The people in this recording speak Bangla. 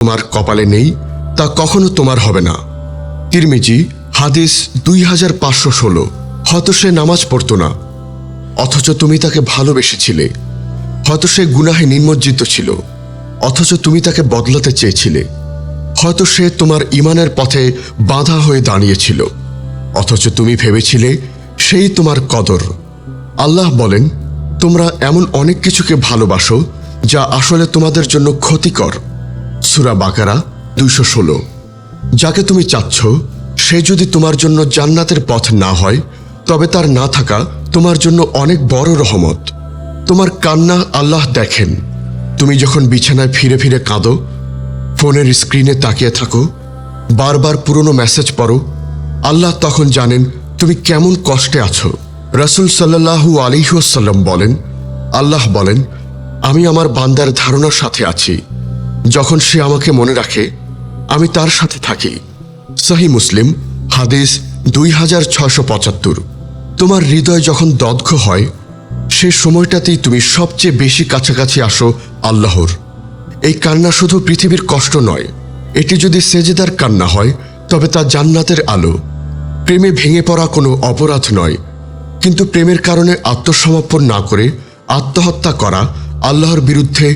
তোমার কপালে নেই তা কখনো তোমার হবে না। তিরমিজি হাদিস 2516। হয়তো সে নামাজ পড়তো না, অথচ তুমি তাকে ভালোবেসেছিলে। হয়তো সে গুনাহে নিমজ্জিত ছিল, অথচ তুমি তাকে বদলাতে চেয়েছিলে। হয়তো সে তোমার ঈমানের পথে বাধা হয়ে দাঁড়িয়েছিল, অথচ তুমি ভেবেছিলে সেই তোমার কদর। আল্লাহ বলেন, তোমরা এমন অনেক কিছুকে ভালোবাসো যা আসলে তোমাদের জন্য ক্ষতিকর। সূরা বাকারা 216। যাকে তুমি চাচ্ছ সে যদি তোমার জন্য জান্নাতের পথ না হয়, তবে তার না থাকা তোমার জন্য অনেক বড় রহমত। তোমার কান্না আল্লাহ দেখেন। তুমি যখন বিছানায় ফিরে ফিরে কাঁদো, ফোনের স্ক্রিনে তাকিয়ে থাকো, বারবার পুরনো মেসেজ পড়ো, আল্লাহ তখন জানেন তুমি কেমন কষ্টে আছো। রাসূল সাল্লাল্লাহু আলাইহি ওয়াসাল্লাম বলেন, আল্লাহ বলেন, আমি আমার বান্দার ধারণার সাথে আছি। যখন সে আমাকে মনে রাখে, আমি তার সাথে থাকি। সহিহ মুসলিম হাদিস 2675। তোমার হৃদয় যখন দগ্ধ হয়, সে সময়টাতেই তুমি সবচেয়ে বেশি কাছাকাছি আসো আল্লাহর। এই কান্না শুধু পৃথিবীর কষ্ট নয়, এটি যদি সেজদার কান্না হয় তবে তা জান্নাতের আলো। প্রেমে ভেঙে পড়া কোনো অপরাধ নয়, কিন্তু প্রেমের কারণে আত্মসমর্পণ না করে আত্মহত্যা করা আল্লাহর বিরুদ্ধে